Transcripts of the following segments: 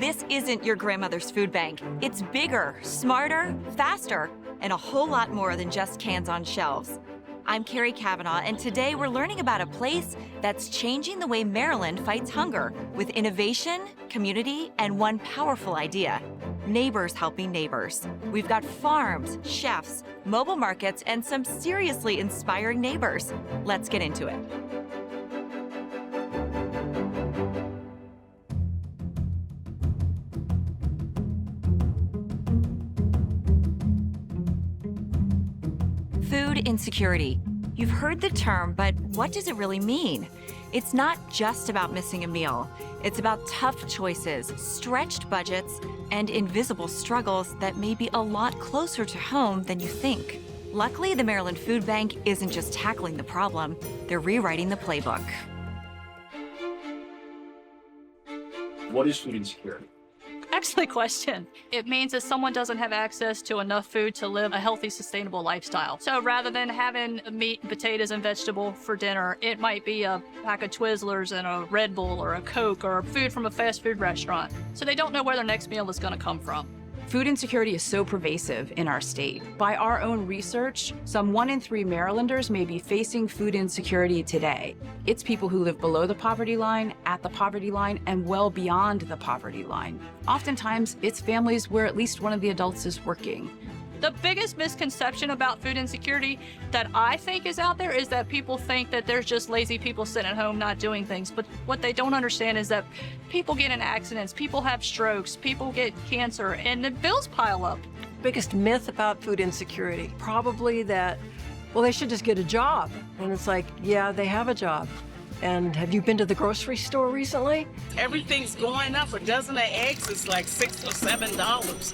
This isn't your grandmother's food bank. It's bigger, smarter, faster, and a whole lot more than just cans on shelves. I'm Carrie Kavanaugh, and today we're learning about a place that's changing the way Maryland fights hunger with innovation, community, and one powerful idea: neighbors helping neighbors. We've got farms, chefs, mobile markets, and some seriously inspiring neighbors. Let's get into it. Food insecurity. You've heard the term, but what does it really mean? It's not just about missing a meal. It's about tough choices, stretched budgets, and invisible struggles that may be a lot closer to home than you think. Luckily, the Maryland Food Bank isn't just tackling the problem, they're rewriting the playbook. What is food insecurity? Excellent question. It means that someone doesn't have access to enough food to live a healthy, sustainable lifestyle. So rather than having meat and potatoes and vegetable for dinner, it might be a pack of Twizzlers and a Red Bull or a Coke or food from a fast food restaurant. So they don't know where their next meal is going to come from. Food insecurity is so pervasive in our state. By our own research, some 1 in 3 Marylanders may be facing food insecurity today. It's people who live below the poverty line, at the poverty line, and well beyond the poverty line. Oftentimes, it's families where at least one of the adults is working. The biggest misconception about food insecurity that I think is out there is that people think that there's just lazy people sitting at home not doing things. But what they don't understand is that people get in accidents, people have strokes, people get cancer, and the bills pile up. Biggest myth about food insecurity, probably that, well, they should just get a job. And it's like, yeah, they have a job. And have you been to the grocery store recently? Everything's going up. A dozen of eggs is like $6 or $7.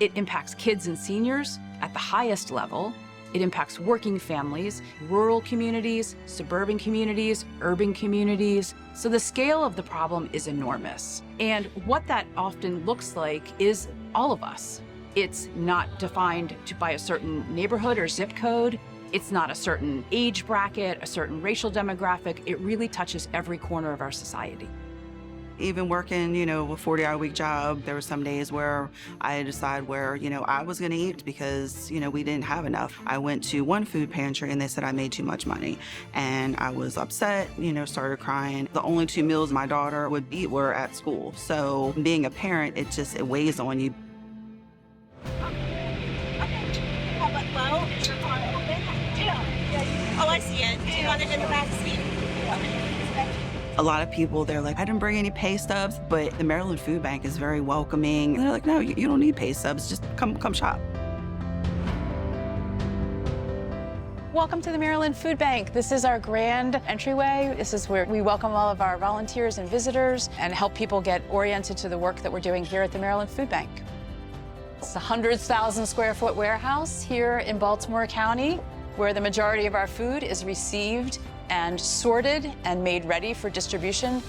It impacts kids and seniors at the highest level. It impacts working families, rural communities, suburban communities, urban communities. So the scale of the problem is enormous. And what that often looks like is all of us. It's not defined by a certain neighborhood or zip code. It's not a certain age bracket, a certain racial demographic. It really touches every corner of our society. Even working, a 40-hour-a-week job, there were some days where I had to decide where, I was going to eat because, we didn't have enough. I went to one food pantry and they said I made too much money. And I was upset, started crying. The only 2 meals my daughter would eat were at school. So being a parent, it weighs on you. Well, is your car open? Yeah. Oh, I see it. Do you want it in the back seat? A lot of people, they're like, I didn't bring any pay stubs, but the Maryland Food Bank is very welcoming. And they're like, no, you don't need pay stubs, just come shop. Welcome to the Maryland Food Bank. This is our grand entryway. This is where we welcome all of our volunteers and visitors and help people get oriented to the work that we're doing here at the Maryland Food Bank. It's a 100,000 square foot warehouse here in Baltimore County, where the majority of our food is received and sorted and made ready for distribution.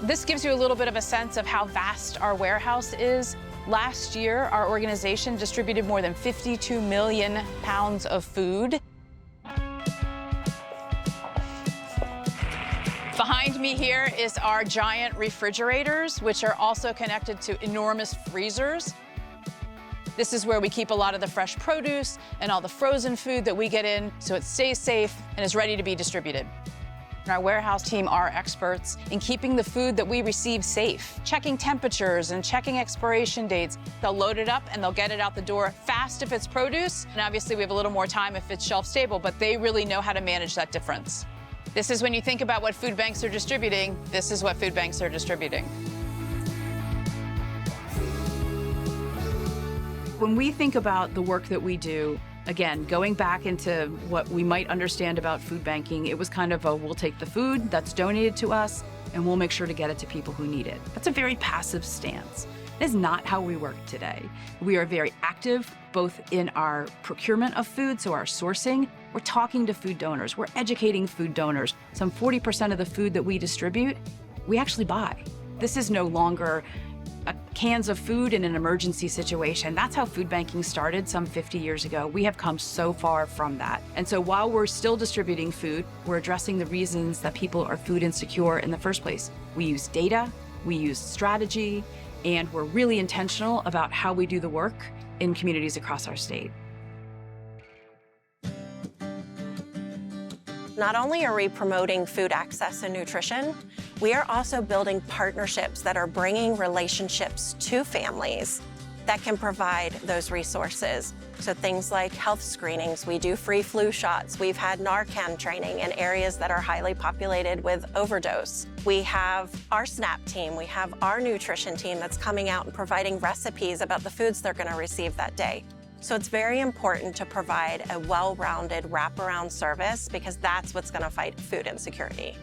This gives you a little bit of a sense of how vast our warehouse is. Last year, our organization distributed more than 52 million pounds of food. Behind me here is our giant refrigerators, which are also connected to enormous freezers. This is where we keep a lot of the fresh produce and all the frozen food that we get in, so it stays safe and is ready to be distributed. Our warehouse team are experts in keeping the food that we receive safe, checking temperatures and checking expiration dates. They'll load it up and they'll get it out the door fast if it's produce, and obviously we have a little more time if it's shelf stable, but they really know how to manage that difference. This is when you think about what food banks are distributing, this is what food banks are distributing. When we think about the work that we do, again, going back into what we might understand about food banking, it was kind of we'll take the food that's donated to us and we'll make sure to get it to people who need it. That's a very passive stance. That is not how we work today. We are very active, both in our procurement of food, so our sourcing. We're talking to food donors. We're educating food donors. Some 40% of the food that we distribute, we actually buy. This is no longer cans of food in an emergency situation. That's how food banking started some 50 years ago. We have come so far from that. And so while we're still distributing food, we're addressing the reasons that people are food insecure in the first place. We use data, we use strategy, and we're really intentional about how we do the work in communities across our state. Not only are we promoting food access and nutrition, we are also building partnerships that are bringing relationships to families that can provide those resources. So things like health screenings, we do free flu shots, we've had Narcan training in areas that are highly populated with overdose. We have our SNAP team, we have our nutrition team that's coming out and providing recipes about the foods they're gonna receive that day. So it's very important to provide a well-rounded wraparound service because that's what's gonna fight food insecurity.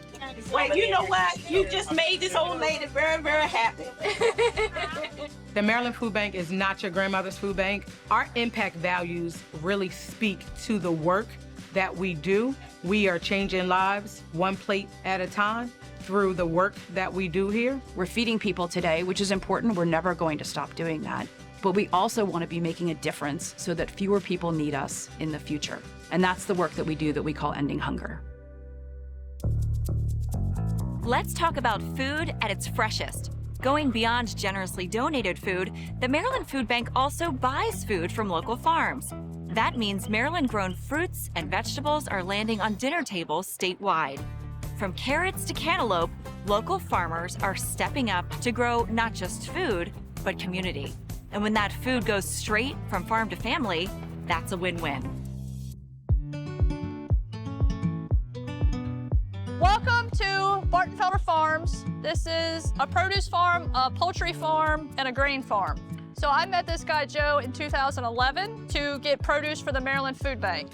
Well, you know what? You just made this old lady very, very happy. The Maryland Food Bank is not your grandmother's food bank. Our impact values really speak to the work that we do. We are changing lives one plate at a time through the work that we do here. We're feeding people today, which is important. We're never going to stop doing that. But we also want to be making a difference so that fewer people need us in the future. And that's the work that we do that we call ending hunger. Let's talk about food at its freshest. Going beyond generously donated food, the Maryland Food Bank also buys food from local farms. That means Maryland-grown fruits and vegetables are landing on dinner tables statewide. From carrots to cantaloupe, local farmers are stepping up to grow not just food, but community. And when that food goes straight from farm to family, that's a win-win. Welcome to Bartenfelder Farms. This is a produce farm, a poultry farm, and a grain farm. So I met this guy, Joe, in 2011 to get produce for the Maryland Food Bank.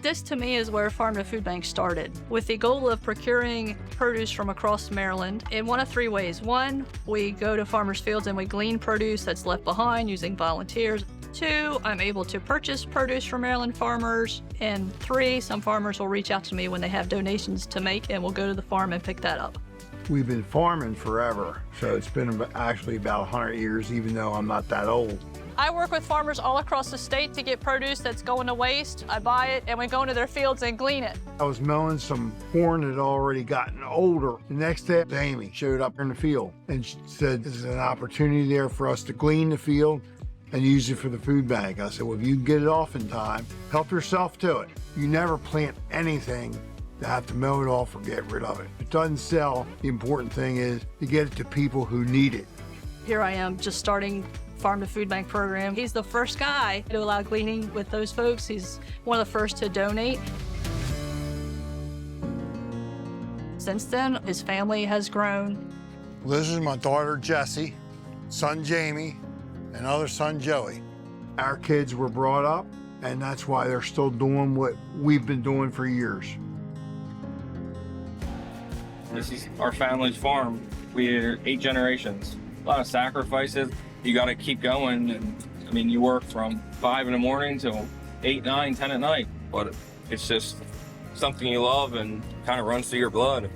This, to me, is where Farm to Food Bank started, with the goal of procuring produce from across Maryland in one of three ways. One, we go to farmers' fields and we glean produce that's left behind using volunteers. Two, I'm able to purchase produce from Maryland farmers. And three, some farmers will reach out to me when they have donations to make, and we'll go to the farm and pick that up. We've been farming forever, so it's been actually about 100 years, even though I'm not that old. I work with farmers all across the state to get produce that's going to waste. I buy it, and we go into their fields and glean it. I was mowing some corn that had already gotten older. The next day, Amy showed up in the field, and she said, there's an opportunity there for us to glean the field and use it for the food bank. I said, well, if you can get it off in time, help yourself to it. You never plant anything to have to mow it off or get rid of it. If it doesn't sell, the important thing is to get it to people who need it. Here I am just starting Farm to Food Bank program. He's the first guy to allow gleaning with those folks. He's one of the first to donate. Since then, his family has grown. This is my daughter, Jessie, son, Jamie, and other son, Joey. Our kids were brought up, and that's why they're still doing what we've been doing for years. This is our family's farm. We're 8 generations. A lot of sacrifices. You got to keep going. And I mean, you work from 5 in the morning till 8, 9, 10 at night. But it's just something you love and kind of runs through your blood.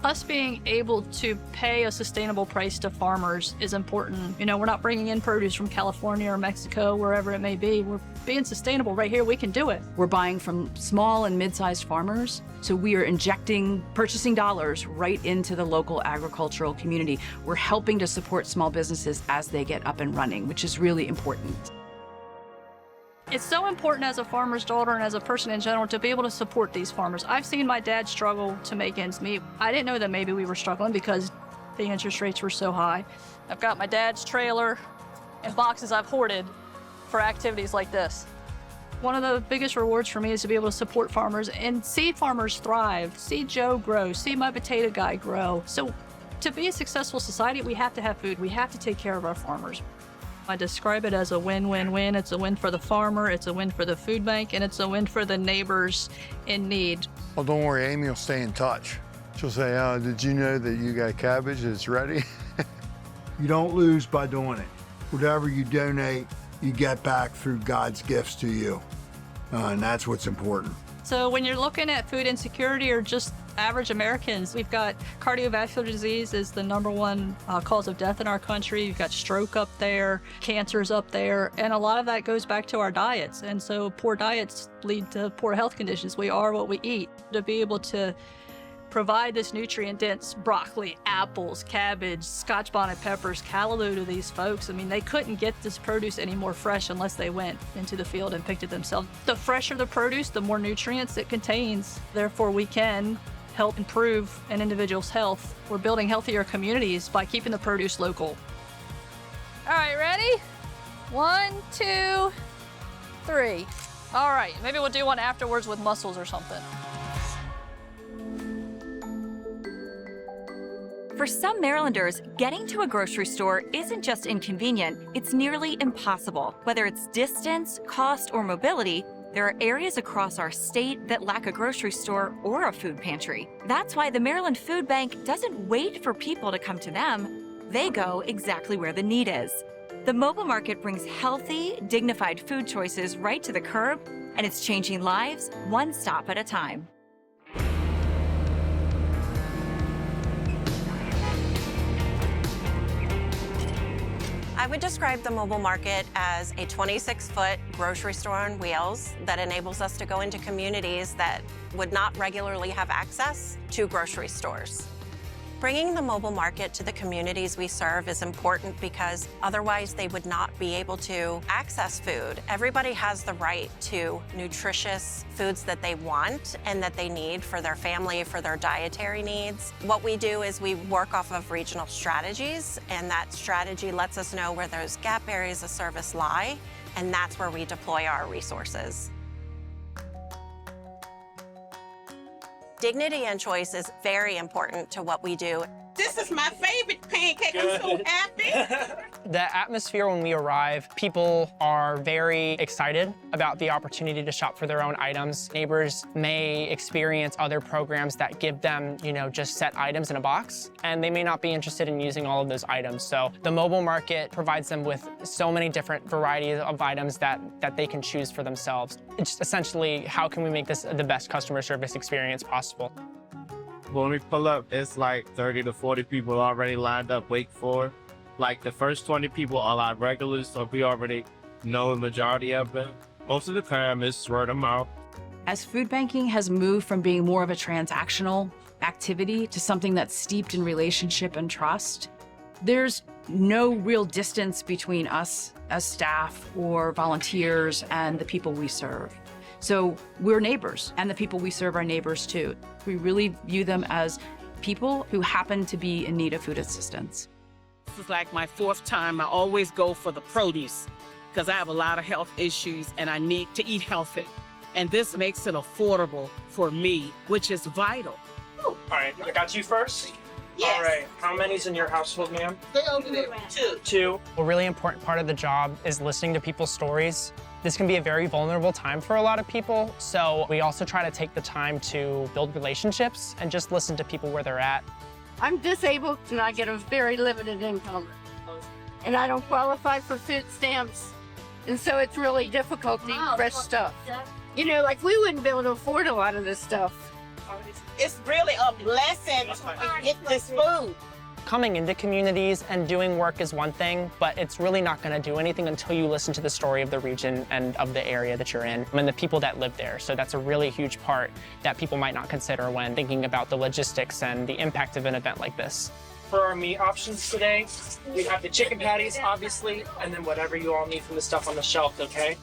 Us being able to pay a sustainable price to farmers is important. You know, we're not bringing in produce from California or Mexico, wherever it may be. We're being sustainable right here. We can do it. We're buying from small and mid-sized farmers, so we are injecting purchasing dollars right into the local agricultural community. We're helping to support small businesses as they get up and running, which is really important. It's so important as a farmer's daughter and as a person in general to be able to support these farmers. I've seen my dad struggle to make ends meet. I didn't know that maybe we were struggling because the interest rates were so high. I've got my dad's trailer and boxes I've hoarded for activities like this. One of the biggest rewards for me is to be able to support farmers and see farmers thrive, see Joe grow, see my potato guy grow. So to be a successful society, we have to have food. We have to take care of our farmers. I describe it as a win-win-win. It's a win for the farmer, it's a win for the food bank, and it's a win for the neighbors in need. Well, don't worry, Amy will stay in touch. She'll say, oh, did you know that you got cabbage that's ready? You don't lose by doing it. Whatever you donate, you get back through God's gifts to you. And that's what's important. So when you're looking at food insecurity or just average Americans, we've got cardiovascular disease is the #1 cause of death in our country. You've got stroke up there, cancer's up there, and a lot of that goes back to our diets. And so poor diets lead to poor health conditions. We are what we eat. To be able to provide this nutrient-dense broccoli, apples, cabbage, Scotch bonnet peppers, callaloo to these folks. I mean, they couldn't get this produce any more fresh unless they went into the field and picked it themselves. The fresher the produce, the more nutrients it contains. Therefore, we can help improve an individual's health. We're building healthier communities by keeping the produce local. All right, ready? 1, 2, 3. All right, maybe we'll do one afterwards with mussels or something. For some Marylanders, getting to a grocery store isn't just inconvenient, it's nearly impossible. Whether it's distance, cost, or mobility, there are areas across our state that lack a grocery store or a food pantry. That's why the Maryland Food Bank doesn't wait for people to come to them. They go exactly where the need is. The mobile market brings healthy, dignified food choices right to the curb, and it's changing lives one stop at a time. I would describe the mobile market as a 26-foot grocery store on wheels that enables us to go into communities that would not regularly have access to grocery stores. Bringing the mobile market to the communities we serve is important because otherwise they would not be able to access food. Everybody has the right to nutritious foods that they want and that they need for their family, for their dietary needs. What we do is we work off of regional strategies, and that strategy lets us know where those gap areas of service lie, and that's where we deploy our resources. Dignity and choice is very important to what we do. This is my favorite pancake. I'm so happy. The atmosphere when we arrive, people are very excited about the opportunity to shop for their own items. Neighbors may experience other programs that give them, just set items in a box, and they may not be interested in using all of those items. So the mobile market provides them with so many different varieties of items that they can choose for themselves. It's essentially, how can we make this the best customer service experience possible? When we pull up, it's like 30 to 40 people already lined up waiting for. Like the first 20 people are our regulars, so we already know the majority of them. Most of the time, it's word of mouth. As food banking has moved from being more of a transactional activity to something that's steeped in relationship and trust, there's no real distance between us as staff or volunteers and the people we serve. So we're neighbors, and the people we serve are neighbors too. We really view them as people who happen to be in need of food assistance. This is like my 4th time. I always go for the produce because I have a lot of health issues and I need to eat healthy. And this makes it affordable for me, which is vital. All right, I got you first. Yes. All right, how many's in your household, ma'am? They're over there. 2. 2. A really important part of the job is listening to people's stories. This can be a very vulnerable time for a lot of people, so we also try to take the time to build relationships and just listen to people where they're at. I'm disabled and I get a very limited income, and I don't qualify for food stamps, and so it's really difficult to eat fresh stuff. Like we wouldn't be able to afford a lot of this stuff. It's really a blessing to get this food. Coming into communities and doing work is one thing, but it's really not going to do anything until you listen to the story of the region and of the area that you're in and the people that live there. So that's a really huge part that people might not consider when thinking about the logistics and the impact of an event like this. For our meat options today, we have the chicken patties, obviously, and then whatever you all need from the stuff on the shelf, okay?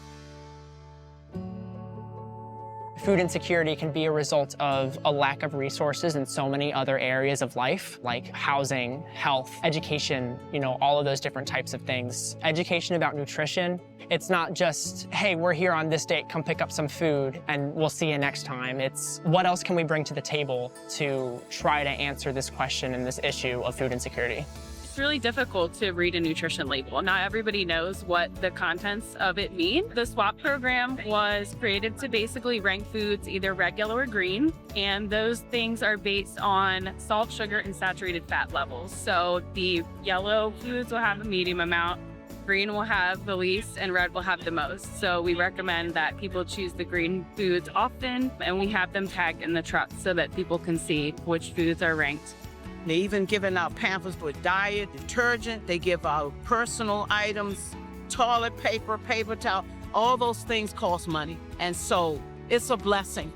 Food insecurity can be a result of a lack of resources in so many other areas of life, like housing, health, education, all of those different types of things. Education about nutrition, it's not just, hey, we're here on this date, come pick up some food and we'll see you next time. It's what else can we bring to the table to try to answer this question and this issue of food insecurity. It's really difficult to read a nutrition label. Not everybody knows what the contents of it mean. The SWAP program was created to basically rank foods either regular or green, and those things are based on salt, sugar, and saturated fat levels. So the yellow foods will have a medium amount, green will have the least, and red will have the most. So we recommend that people choose the green foods often, and we have them tagged in the truck so that people can see which foods are ranked. They even giving out pamphlets with diet, detergent. They give out personal items, toilet paper, paper towel. All those things cost money. And so it's a blessing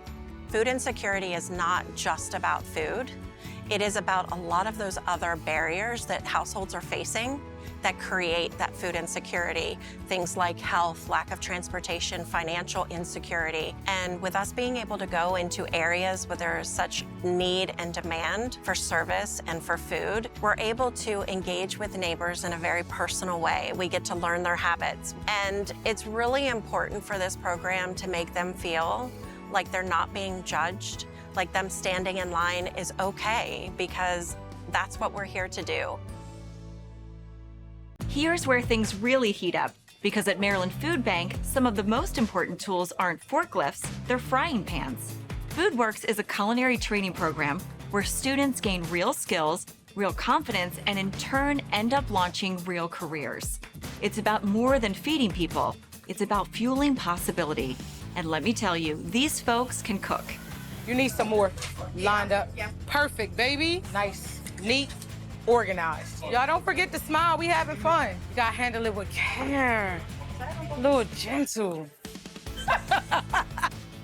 food insecurity is not just about food. It is about a lot of those other barriers that households are facing that create that food insecurity. Things like health, lack of transportation, financial insecurity. And with us being able to go into areas where there is such need and demand for service and for food, we're able to engage with neighbors in a very personal way. We get to learn their habits. And it's really important for this program to make them feel like they're not being judged, like them standing in line is okay, because that's what we're here to do. Here's where things really heat up, because at Maryland Food Bank, some of the most important tools aren't forklifts, they're frying pans. FoodWorks is a culinary training program where students gain real skills, real confidence, and in turn end up launching real careers. It's about more than feeding people, it's about fueling possibility. And let me tell you, these folks can cook. You need some more lined up. Yeah. Perfect, baby. Nice, neat, organized. Y'all don't forget to smile. We having fun. You gotta handle it with care. A little gentle.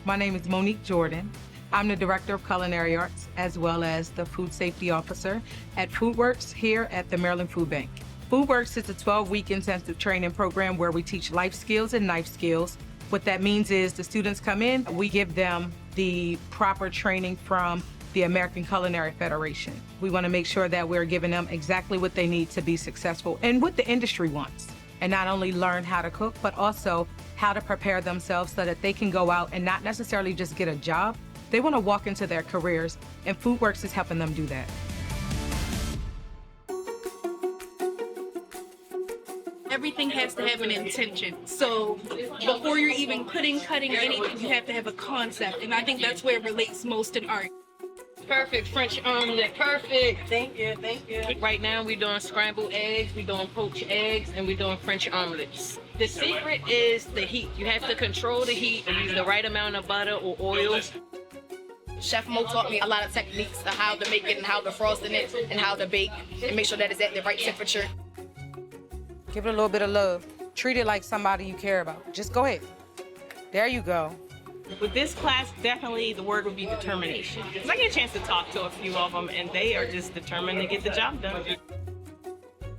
My name is Monique Jordan. I'm the Director of Culinary Arts as well as the Food Safety Officer at FoodWorks here at the Maryland Food Bank. FoodWorks is a 12-week intensive training program where we teach life skills and knife skills. What that means is the students come in, we give them the proper training from the American Culinary Federation. We want to make sure that we're giving them exactly what they need to be successful and what the industry wants. And not only learn how to cook, but also how to prepare themselves so that they can go out and not necessarily just get a job. They want to walk into their careers, and FoodWorks is helping them do that. Everything has to have an intention. So before you're even cutting anything, you have to have a concept. And I think that's where it relates most in art. Perfect French omelet, perfect. Thank you, thank you. Right now we're doing scrambled eggs, we're doing poached eggs, and we're doing French omelets. The secret is the heat. You have to control the heat and use the right amount of butter or oil. Chef Mo taught me a lot of techniques of how to make it and how to frost in it and how to bake and make sure that it's at the right temperature. Give it a little bit of love. Treat it like somebody you care about. Just go ahead. There you go. With this class, definitely the word would be determination. Because I get a chance to talk to a few of them, and they are just determined to get the job done.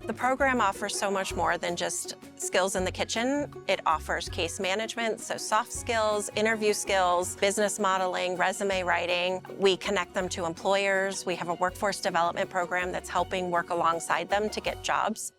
The program offers so much more than just skills in the kitchen. It offers case management, so soft skills, interview skills, business modeling, resume writing. We connect them to employers. We have a workforce development program that's helping work alongside them to get jobs.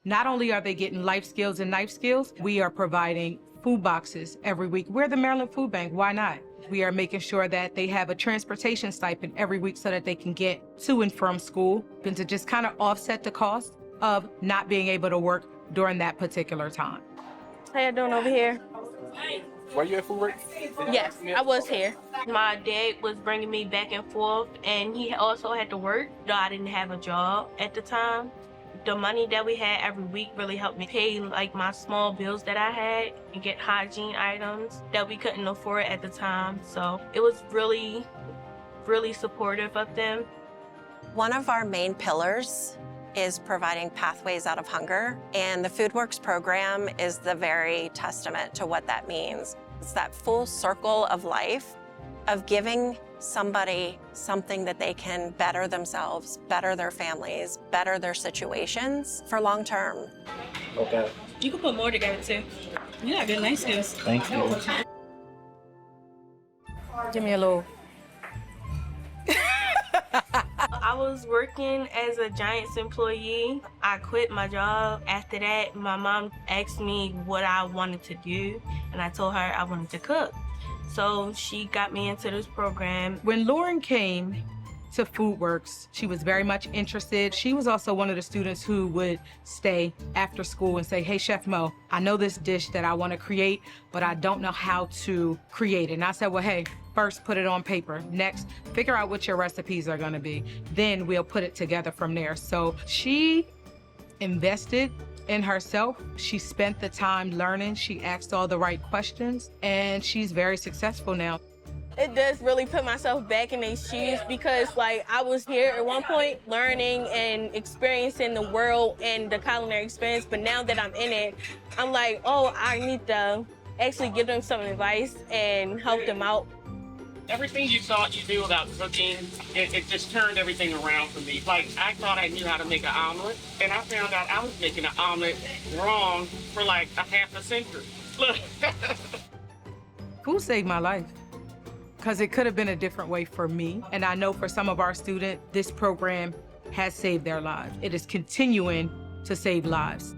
Not only are they getting life skills and knife skills, we are providing food boxes every week. We're the Maryland Food Bank, why not? We are making sure that they have a transportation stipend every week so that they can get to and from school, and to just kind of offset the cost of not being able to work during that particular time. How you doing over here? Were you at FoodWorks? Yes, I was here. My dad was bringing me back and forth, and he also had to work, though I didn't have a job at the time. The money that we had every week really helped me pay like my small bills that I had and get hygiene items that we couldn't afford at the time. So it was really, really supportive of them. One of our main pillars is providing pathways out of hunger, and the FoodWorks program is the very testament to what that means. It's that full circle of life of giving somebody something that they can better themselves, better their families, better their situations for long term. Okay. You can put more together too. You got good nice skills. Thank you. Give me a little. I was working as a Giants employee. I quit my job. After that, my mom asked me what I wanted to do, and I told her I wanted to cook. So she got me into this program. When Lauren came to FoodWorks, she was very much interested. She was also one of the students who would stay after school and say, hey, Chef Mo, I know this dish that I want to create, but I don't know how to create it. And I said, well, hey, first put it on paper. Next, figure out what your recipes are going to be. Then we'll put it together from there. So she invested in herself. She spent the time learning. She asked all the right questions, and she's very successful now. It does really put myself back in their shoes because like I was here at one point learning and experiencing the world and the culinary experience, but now that I'm in it, I'm like, oh, I need to actually give them some advice and help them out. Everything you thought you knew about cooking, it just turned everything around for me. Like, I thought I knew how to make an omelet, and I found out I was making an omelet wrong for like a half a century. Look. Food saved my life because it could have been a different way for me. And I know for some of our students, this program has saved their lives. It is continuing to save lives.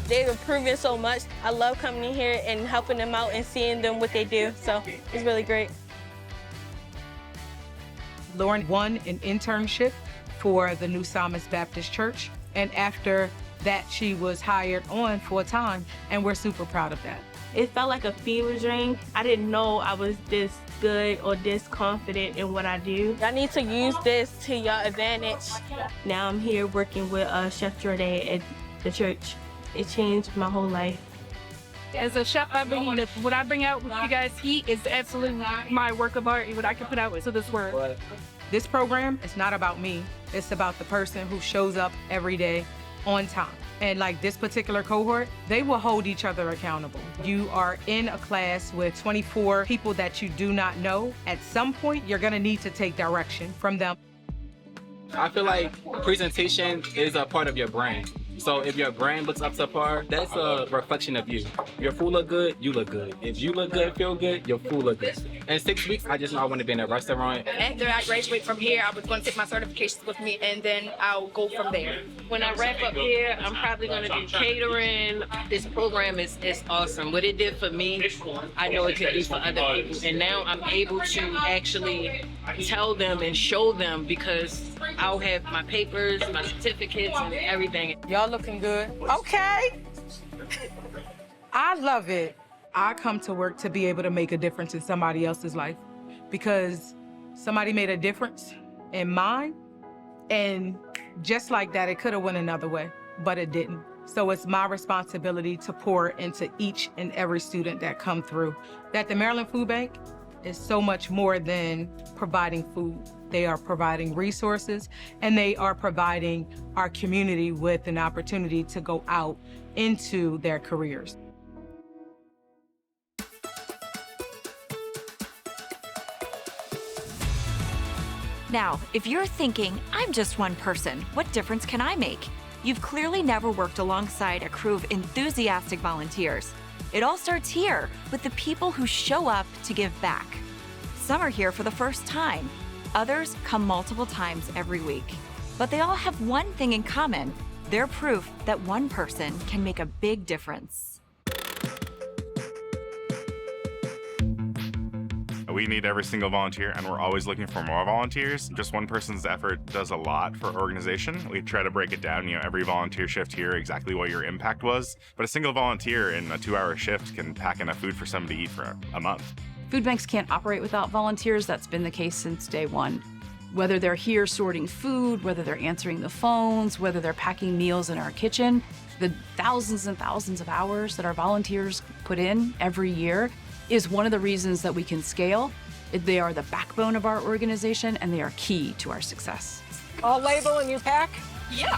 They've improving so much. I love coming in here and helping them out and seeing them what they do. So it's really great. Lauren won an internship for the New Psalmist Baptist Church. And after that, she was hired on full-time, and we're super proud of that. It felt like a fever dream. I didn't know I was this good or this confident in what I do. I need to use this to your advantage. Now I'm here working with Chef Jordan at the church. It changed my whole life. As a chef, what I bring out with you guys eat is absolutely my work of art, what I can put out to this world. This program is not about me. It's about the person who shows up every day on time. And like this particular cohort, they will hold each other accountable. You are in a class with 24 people that you do not know. At some point, you're gonna need to take direction from them. I feel like presentation is a part of your brand. So if your brand looks up to par, that's a reflection of you. If your food look good, you look good. If you look good, feel good, your food look good. In 6 weeks, I just know I want to be in a restaurant. After I graduate from here, I was going to take my certifications with me, and then I'll go from there. When I wrap up here, I'm probably going to do catering. This program is awesome. What it did for me, I know it could do for other people. And now I'm able to actually tell them and show them because I'll have my papers, my certificates, and everything. Y'all looking good. Okay. I love it. I come to work to be able to make a difference in somebody else's life because somebody made a difference in mine, and just like that, it could have went another way, but it didn't. So it's my responsibility to pour into each and every student that come through. That the Maryland Food Bank is so much more than providing food. They are providing resources, and they are providing our community with an opportunity to go out into their careers. Now, if you're thinking, I'm just one person, what difference can I make? You've clearly never worked alongside a crew of enthusiastic volunteers. It all starts here with the people who show up to give back. Some are here for the first time. Others come multiple times every week. But they all have one thing in common. They're proof that one person can make a big difference. We need every single volunteer, and we're always looking for more volunteers. Just one person's effort does a lot for our organization. We try to break it down, every volunteer shift here, exactly what your impact was. But a single volunteer in a 2-hour shift can pack enough food for somebody to eat for a month. Food banks can't operate without volunteers. That's been the case since day one. Whether they're here sorting food, whether they're answering the phones, whether they're packing meals in our kitchen, the thousands and thousands of hours that our volunteers put in every year is one of the reasons that we can scale. They are the backbone of our organization, and they are key to our success. All label and you pack? Yeah.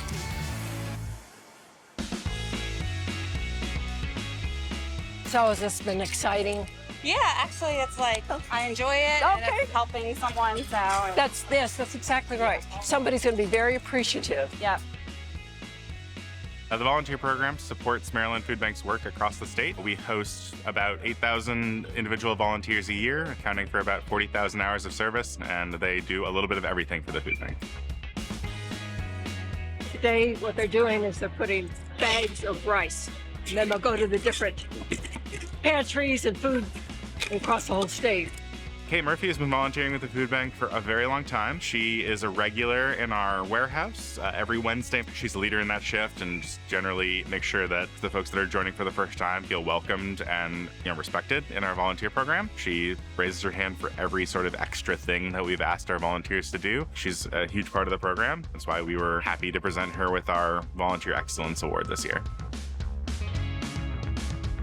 So has this been exciting? Yeah, actually, it's like, I enjoy it, and it's helping someone, so. That's exactly right. Somebody's gonna be very appreciative. Yeah. The volunteer program supports Maryland Food Bank's work across the state. We host about 8,000 individual volunteers a year, accounting for about 40,000 hours of service, and they do a little bit of everything for the food bank. Today, what they're doing is they're putting bags of rice, and then they'll go to the different pantries and food across the whole state. Kate Murphy has been volunteering with the food bank for a very long time. She is a regular in our warehouse every Wednesday. She's a leader in that shift and just generally makes sure that the folks that are joining for the first time feel welcomed and respected in our volunteer program. She raises her hand for every sort of extra thing that we've asked our volunteers to do. She's a huge part of the program. That's why we were happy to present her with our Volunteer Excellence Award this year.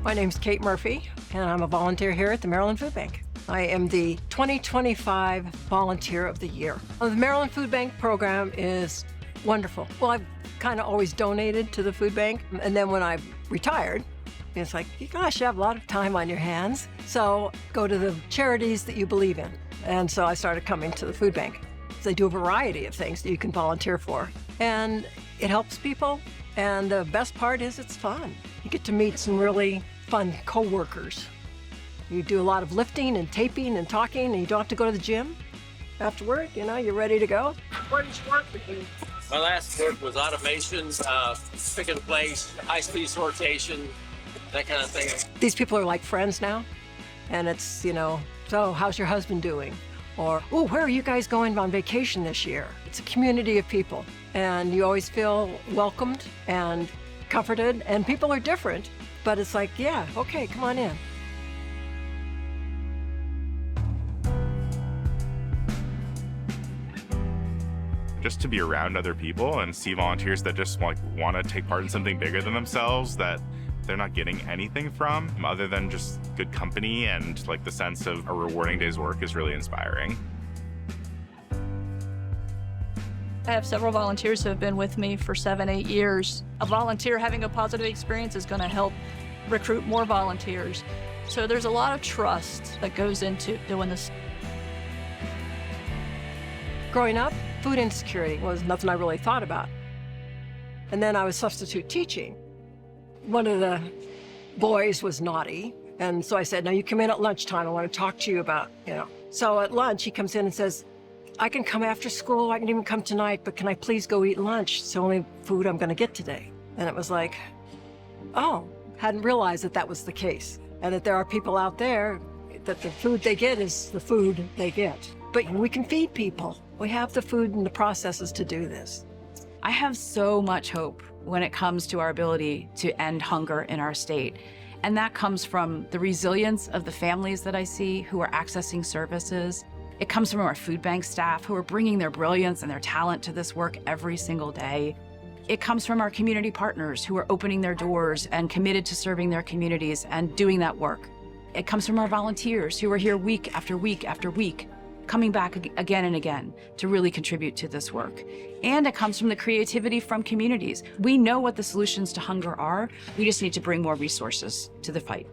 My name's Kate Murphy, and I'm a volunteer here at the Maryland Food Bank. I am the 2025 Volunteer of the Year. The Maryland Food Bank program is wonderful. Well, I've kind of always donated to the food bank, and then when I retired, And it's like, gosh, you have a lot of time on your hands. So go to the charities that you believe in. And so I started coming to the food bank. They do a variety of things that you can volunteer for. And it helps people. And the best part is it's fun. You get to meet some really fun coworkers. You do a lot of lifting and taping and talking, and you don't have to go to the gym afterward. You know, you're ready to go. What is work with you? My last work was automation, pick and place, high-speed sortation, that kind of thing. These people are like friends now. And it's, you know, so how's your husband doing? Or, oh, where are you guys going on vacation this year? It's a community of people. And you always feel welcomed and comforted. And people are different. But it's like, yeah, okay, come on in. Just to be around other people and see volunteers that just want to take part in something bigger than themselves that they're not getting anything from other than just good company and like the sense of a rewarding day's work is really inspiring. I have several volunteers who have been with me for 7-8 years. A volunteer having a positive experience is going to help recruit more volunteers. So there's a lot of trust that goes into doing this. Growing up, food insecurity was nothing I really thought about. And then I was substitute teaching. One of the boys was naughty, and so I said, now you come in at lunchtime, I want to talk to you about, you know. So at lunch, he comes in and says, I can come after school, I can even come tonight, but can I please go eat lunch? It's the only food I'm going to get today. And it was like, oh, hadn't realized that that was the case, and that there are people out there that the food they get is the food they get. But we can feed people. We have the food and the processes to do this. I have so much hope when it comes to our ability to end hunger in our state. And that comes from the resilience of the families that I see who are accessing services. It comes from our food bank staff who are bringing their brilliance and their talent to this work every single day. It comes from our community partners who are opening their doors and committed to serving their communities and doing that work. It comes from our volunteers who are here week after week after week, coming back again and again to really contribute to this work. And it comes from the creativity from communities. We know what the solutions to hunger are. We just need to bring more resources to the fight.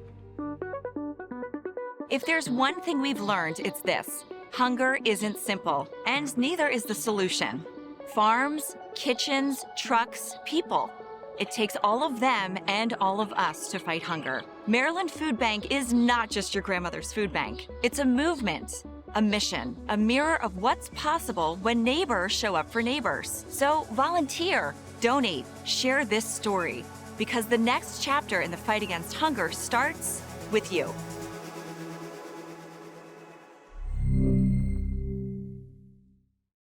If there's one thing we've learned, it's this. Hunger isn't simple, and neither is the solution. Farms, kitchens, trucks, people. It takes all of them and all of us to fight hunger. Maryland Food Bank is not just your grandmother's food bank. It's a movement. A mission, a mirror of what's possible when neighbors show up for neighbors. So volunteer, donate, share this story, because the next chapter in the fight against hunger starts with you.